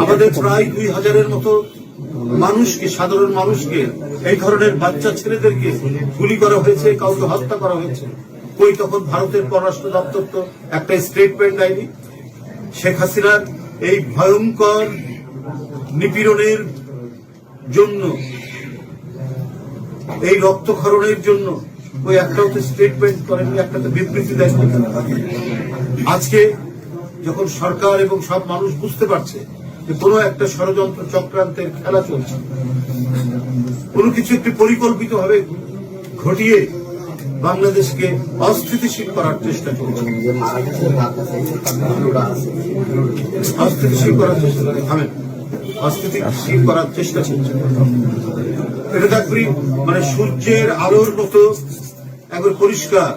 আমাদের প্রায় 2000-এর মতো মানুষকে, সাধারণ মানুষকে, এই ধরনের বাচ্চা ছেলেদেরকে গুলি করা হয়েছে, কাউকে হত্যা করা হয়েছে। কই তখন ভারতের পররাষ্ট্র দপ্তর তো একটা স্টেটমেন্ট দেয়নি। শেখ হাসিনার এই ভয়ঙ্কর নিপীড়নের জন্য, এই রক্তক্ষরণের জন্য ওই একটাও তো স্টেটমেন্ট করেনি, একটা তো বিবৃতি দেয়। আজকে যখন সরকার এবং সব মানুষ বুঝতে পারছে যে কোনো একটা ষড়যন্ত্র চক্রান্তের খেলা চলছে, কোনো কিছু একটি পরিকল্পিতভাবে ঘটিয়ে বাংলাদেশকে অস্থিতিশীল করার চেষ্টা চলছে, অস্থিতিশীল করার চেষ্টা চলছে। এটা দেখবি মানে সূর্যের আলোর মতো একবার পরিষ্কার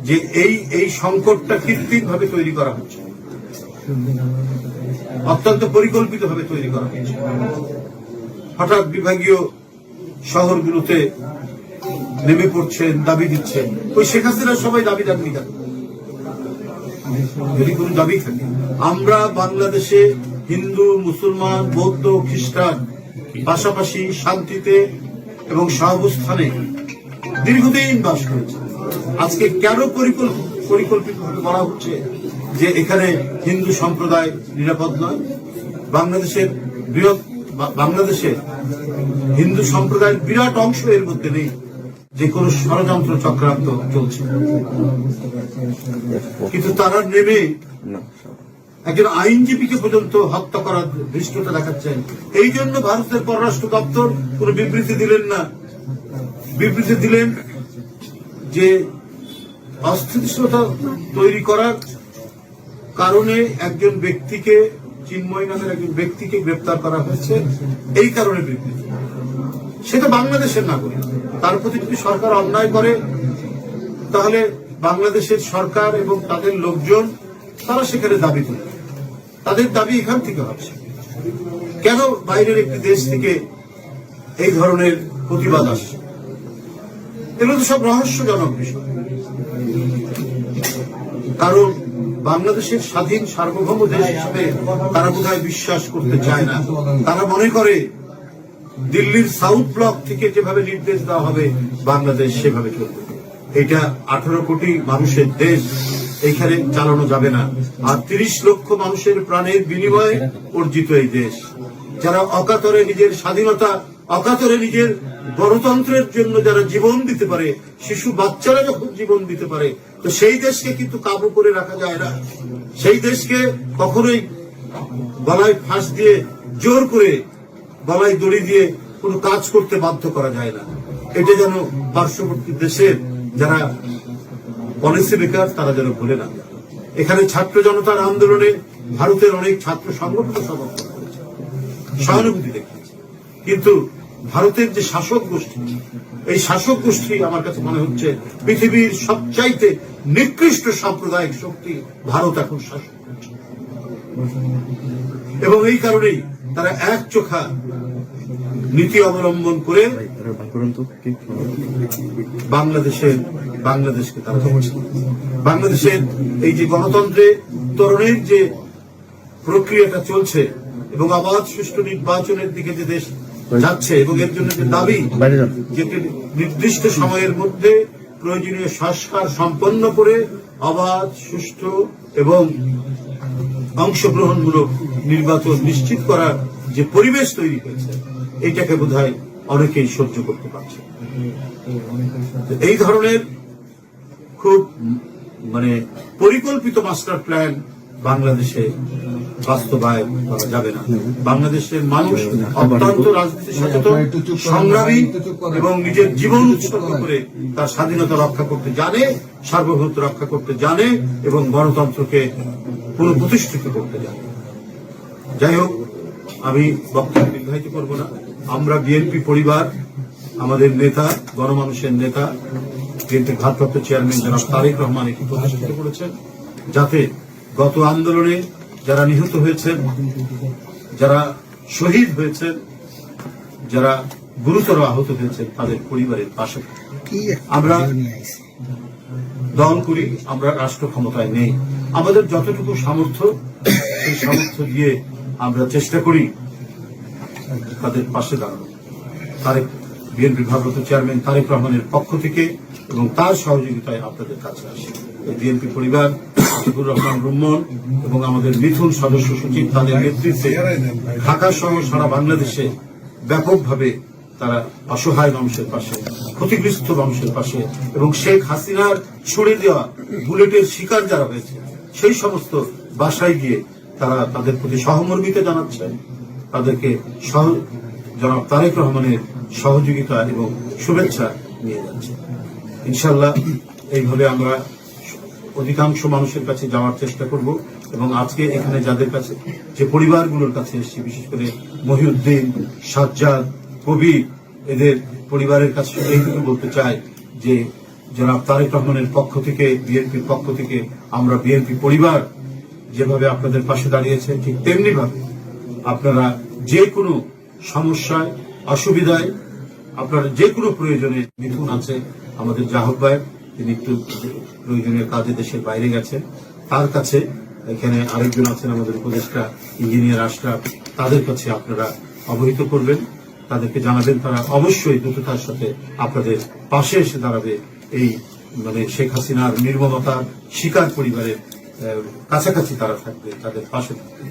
যে এই সংকটটা কৃত্রিম ভাবে তৈরি করা হচ্ছে, অত্যন্ত পরিকল্পিত ভাবে তৈরি করা হচ্ছে। হঠাৎ বিভাগীয় শহরগুলোতে নেমে পড়ছেন, দাবি দিচ্ছেন। ওই শেখ হাসিনা সবাই দাবি দাবি যদি কোন দাবি থাকে, আমরা বাংলাদেশে হিন্দু, মুসলমান, বৌদ্ধ, খ্রিস্টান পাশাপাশি শান্তিতে এবং সহাবস্থানে দীর্ঘদিন বাস করেছে। আজকে কেন পরিকল্পিত বলা হচ্ছে যে এখানে হিন্দু সম্প্রদায় নিরাপদ নয়? বাংলাদেশের হিন্দু সম্প্রদায়ের বিরাট অংশ এর মধ্যে নেই, যে কোন ষড়যন্ত্র চক্রান্ত চলছে। কিন্তু তারা নেমে একজন আইনজীবীকে পর্যন্ত হত্যা করার ধৃষ্টতা দেখাচ্ছেন। এই জন্য ভারতের পররাষ্ট্র দপ্তর কোন বিবৃতি দিলেন না। বিবৃতি দিলেন যে অস্থিতিশীলতা তৈরি করার কারণে একজন ব্যক্তিকে, চিন্ময় নামের একজন ব্যক্তিকে গ্রেপ্তার করা হয়েছে, এই কারণে বিবৃতি। সেটা বাংলাদেশের নাগরিক, তার প্রতি যদি সরকার অন্যায় করে তাহলে বাংলাদেশের সরকার এবং তাদের লোকজন তারা সেখানে দাবি করে, তাদের দাবি এখান থেকে হচ্ছে। কেন বাইরের একটি দেশ থেকে এই ধরনের প্রতিবাদ আসছে? এগুলো তো সব রহস্যজনক বিষয়। কারণ বাংলাদেশের স্বাধীন সার্বভৌম দেশ হিসেবে তারা বোধহয় বিশ্বাস করতে চায় না। তারা মনে করে দিল্লির সাউথ ব্লক থেকে যেভাবে নির্দেশ দেওয়া হবে বাংলাদেশ সেভাবে চলবে। এটা 18 কোটি মানুষের দেশ, এইখানে চালানো যাবে না। আর 30 লক্ষ মানুষের প্রাণের বিনিময়ে অর্জিত এই দেশ, যারা অকাতরে নিজের স্বাধীনতা, অকাতরে নিজের গণতন্ত্রের জন্য যারা জীবন দিতে পারে, শিশু বাচ্চারা যখন জীবন দিতে পারে, তো সেই দেশকে কিন্তু কাবু করে রাখা যায় না। সেই দেশকে কখনোই গলায় ফাঁস দিয়ে, জোর করে গলায় দড়ি দিয়ে কোনো কাজ করতে বাধ্য করা যায় না। এটা যেন পার্শ্ববর্তী দেশের যারা পলিসি মেকার তারা যেন ভুলে না। এখানে ছাত্র জনতার আন্দোলনে ভারতের অনেক ছাত্র সংগঠন সমর্থন করেছে, সহানুভূতি দেখিয়েছে। কিন্তু ভারতের যে শাসক গোষ্ঠী, এই শাসক গোষ্ঠী আমার কাছে মনে হচ্ছে পৃথিবীর সবচাইতে নিকৃষ্ট সাম্প্রদায়িক শক্তি ভারত এখন শাসন করছে। এবং এই কারণেই তারা এক চোখা নীতি অবলম্বন করে বাংলাদেশকে তারা বাংলাদেশের এই যে গণতন্ত্রে তরুণের যে প্রক্রিয়াটা চলছে এবং অবাধ সুষ্ঠু নির্বাচনের দিকে যে দেশ যাচ্ছে, এবং এর জন্য যে দাবি যে নির্দিষ্ট সময়ের মধ্যে প্রয়োজনীয় সংস্কার সম্পন্ন করে অবাধ, সুষ্ঠু এবং অংশগ্রহণমূলক নির্বাচন নিশ্চিত করার যে পরিবেশ তৈরি হয়েছে, এইটাকে বোধহয় অনেকেই সহ্য করতে পারছে। এই ধরনের খুব মানে পরিকল্পিত মাস্টার প্ল্যান বাংলাদেশে বাস্তবায়ন করা যাবে না। বাংলাদেশের মানুষ অত্যন্ত রাজনীতি সচেতন, সংগ্রামী এবং নিজের জীবন উৎসর্গ করে তার স্বাধীনতা রক্ষা করতে জানে, সার্বভৌমত্ব রক্ষা করতে জানে এবং গণতন্ত্রকে পুনঃপ্রতিষ্ঠিত করতে জানে। যাই হোক, আমি বক্তব্য দীর্ঘায়িত করব না। আমরা বিএনপি পরিবার, আমাদের নেতা, গণমানুষের নেতা, বিএনপির ভারপ্রাপ্ত চেয়ারম্যান জনাব তারেক রহমান এটি প্রতিষ্ঠিত করেছেন, যাতে গত আন্দোলনে যারা নিহত হয়েছেন, যারা শহীদ হয়েছেন, যারা গুরুতর আহত হয়েছেন, তাদের পরিবারের পাশে আমরা দল করি। আমরা রাষ্ট্র ক্ষমতায় নেই, আমাদের যতটুকু সামর্থ্য সেই সামর্থ্য দিয়ে আমরা চেষ্টা করি তাদের পাশে দাঁড়ানো। তারেক বিএনপির ভারপ্রাপ্ত চেয়ারম্যান তারেক রহমানের পক্ষ থেকে এবং তার সহযোগিতায় আপনাদের কাছে আসে বিএনপি পরিবার, আতিকুর রহমান রুম্মন এবং আমাদের মিথুন সদস্য সচিব, তাদের নেতৃত্বে ঢাকা সহ সারা বাংলাদেশে ব্যাপকভাবে তারা অসহায় মানুষের পাশে, ক্ষতিগ্রস্ত মানুষের পাশে এবং শেখ হাসিনার ছুড়ে দেওয়া বুলেটের শিকার যারা হয়েছে সেই সমস্ত বাসায় গিয়ে তারা তাদের প্রতি সহমর্মিতা জানাচ্ছেন, তাদেরকে জনাব তারেক রহমানের সহযোগিতা এবং শুভেচ্ছা নিয়ে যাচ্ছে। ইনশাল্লাহ এইভাবে আমরা অধিকাংশ মানুষের কাছে যাওয়ার চেষ্টা করব এবং আজকে এখানে যাদের কাছে, যে পরিবারগুলোর কাছে এসেছি, বিশেষ করে মহিউদ্দিন, সাজ্জাদ, কবি, এদের পরিবারের কাছে এইটুকু বলতে চাই যে জনাব তারেক রহমানের পক্ষ থেকে, বিএনপির পক্ষ থেকে আমরা বিএনপি পরিবার যেভাবে আপনাদের পাশে দাঁড়িয়েছে, ঠিক তেমনি ভাবে আপনারা যে কোনো সমস্যায়, অসুবিধায়, আপনারা যে কোনো প্রয়োজনে, মিথুন আছে আমাদের জাহবায়, তিনি একটু প্রয়োজনীয় কাজে দেশের বাইরে গেছেন, তার কাছে, এখানে আরেকজন আছেন আমাদের উপদেষ্টা ইঞ্জিনিয়ার আশরাফ, তাদের কাছে আপনারা অবহিত করবেন, তাদেরকে জানাবেন, তারা অবশ্যই দ্রুততার সাথে আপনাদের পাশে এসে দাঁড়াবে। এই শেখ হাসিনার নির্মমতার শিকার পরিবারের কাছাকাছি তারা থাকবে, তাদের পাশে থাকবে।